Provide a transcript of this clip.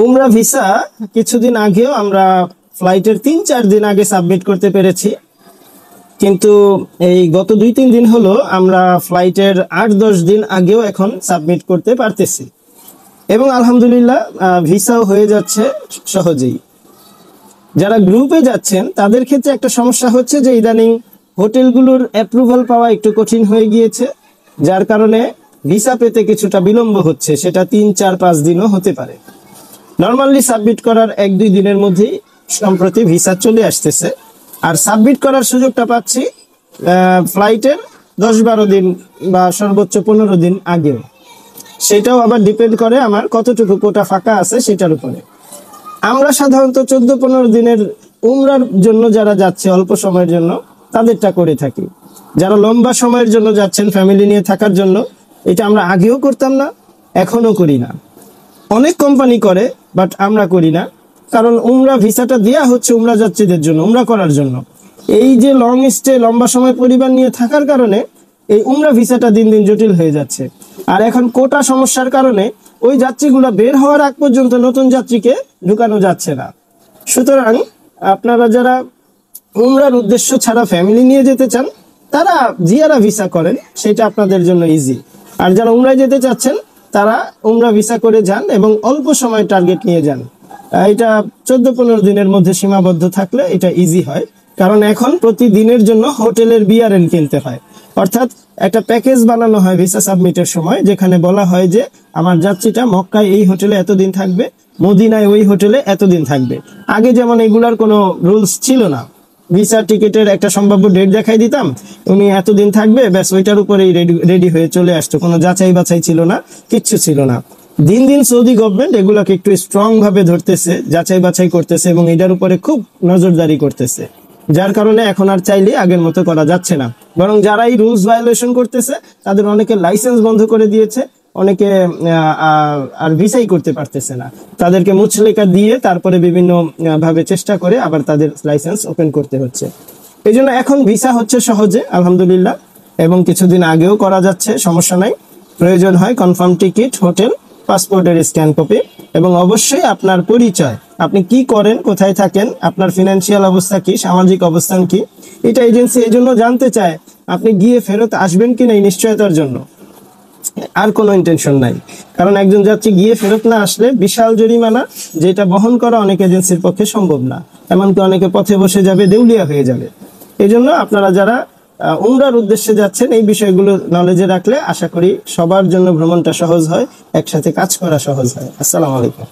উমরা ভিসা কিছুদিন আগেও আমরা ফ্লাইটের 3-4 দিন আগে সাবমিট করতে পেরেছি, কিন্তু এই গত 2-3 দিন হলো আমরা ফ্লাইটের 8-10 দিন আগেও এখন সাবমিট করতে পারতেছি এবং আলহামদুলিল্লাহ ভিসাও হয়ে যাচ্ছে সহজেই। যারা গ্রুপে যাচ্ছেন তাদের ক্ষেত্রে একটা সমস্যা হচ্ছে যে ইদানিং হোটেলগুলোর অ্যাপ্রুভাল পাওয়া একটু কঠিন হয়ে গিয়েছে, যার কারণে ভিসা পেতে কিছুটা বিলম্ব হচ্ছে, সেটা 3-4-5 দিনও হতে পারে। নর্মালি সাবমিট করার 1-2 দিনের মধ্যেই সম্প্রতি ভিসা চলে আসতেছে, আর সাবমিট করার সুযোগটা পাচ্ছি ফ্লাইটের 10-12 দিন বা সর্বোচ্চ 15 দিন আগেও। সেটাও আবার ডিপেন্ড করে আমার কতটুকু কোটা ফাঁকা আছে সেটার উপরে। আমরা সাধারণত 14-15 দিনের উমরার জন্য যারা যাচ্ছে অল্প সময়ের জন্য তাদেরটা করে থাকি। যারা লম্বা সময়ের জন্য যাচ্ছেন ফ্যামিলি নিয়ে থাকার জন্য, এটা আমরা আগেও করতাম না, এখনো করি না। অনেক কোম্পানি করে, বাট আমরা করি না, কারণ উমরা ভিসাটা দেয়া হচ্ছে উমরা যাত্রীদের জন্য, উমরা করার জন্য। এই যে লং স্টে, লম্বা সময় পরিবার নিয়ে থাকার কারণে এই উমরা ভিসাটা দিন দিন জটিল হয়ে যাচ্ছে। আর এখন কোটা সমস্যার কারণে ওই যাত্রীগুলো বের হওয়ার আগ পর্যন্ত নতুন যাত্রীকে ঢুকানো যাচ্ছে না। সুতরাং আপনারা যারা উমরার উদ্দেশ্য ছাড়া ফ্যামিলি নিয়ে যেতে চান তারা জিয়ারা ভিসা করেন, সেটা আপনাদের জন্য ইজি। আর যারা উমরায় যেতে চাচ্ছেন তারা উমরা ভিসা করে যান এবং অল্প সময় টার্গেট নিয়ে যান। এটা 14-15 দিনের মধ্যে সীমাবদ্ধ থাকলে এটা ইজি হয়, কারণ এখন প্রতিদিনের জন্য হোটেলের বিআরএন কিনতে হয়। অর্থাৎ একটা প্যাকেজ বানানো হয় ভিসা সাবমিটের সময়, যেখানে বলা হয় যে আমার যাত্রীটা মক্কায় এই হোটেলে এতদিন থাকবে, মদিনায় ওই হোটেলে এতদিন থাকবে। আগে যেমন এগুলার কোনো রুলস ছিল না, ভিসা টিকিটের একটা সম্ভাব্য ডেট দেখাই দিতাম, উনি এতদিন থাকবে, ব্যাস ওইটার উপরেই রেডি হয়ে চলে আসতো, কোনো যাচাই বাছাই ছিল না, কিচ্ছু ছিল না। দিন দিন সৌদি গভর্নমেন্ট এগুলোকে একটু স্ট্রং ভাবে ধরতেছে, যাচাই বাছাই করতেছে এবং এটার উপরে খুব নজরদারি করতেছে, যার কারণে এখন আর চাইলে আগের মতো করা যাচ্ছে না। বরং যারা এই রুলস ভায়োলেশন করতেছে তাদের অনেকে লাইসেন্স বন্ধ করে দিয়েছে, অনেকে আর ভিসাই করতে পারতেছে না, তাদেরকে মুচলেকা দিয়ে তারপরে বিভিন্ন ভাবে চেষ্টা করে আবার তাদের লাইসেন্স ওপেন করতে হচ্ছে। এই জন্য এখন ভিসা হচ্ছে সহজে আলহামদুলিল্লাহ, এবং কিছুদিন আগেও করা যাচ্ছে, সমস্যা নাই। প্রয়োজন হয় কনফার্ম টিকিট, হোটেল, পাসপোর্টের স্ক্যান কপি এবং অবশ্যই আপনার পরিচয়, আপনি কি করেন, কোথায় থাকেন, আপনার ফিনান্সিয়াল অবস্থা কি, সামাজিক অবস্থান কি, এটা এজেন্সি এই জন্য জানতে চায়। আপনি গিয়ে ফেরত আসবেন কিনা এই নিশ্চয়তার জন্য, আর কোনো ইন্টেনশন নাই। কারণ একজন যাত্রী গিয়ে ফেরত না আসলে বিশাল জরিমানা, যেটা বহন করা অনেক এজেন্সির পক্ষে সম্ভব না, এমনকি অনেকে পথে বসে যাবে, দেউলিয়া হয়ে যাবে। এই জন্য আপনারা যারা উমরার উদ্দেশ্যে যাচ্ছেন এই বিষয়গুলো নলেজে রাখলে আশা করি সবার জন্য ভ্রমণটা সহজ হয়, একসাথে কাজ করা সহজ হয়। আসসালামু আলাইকুম।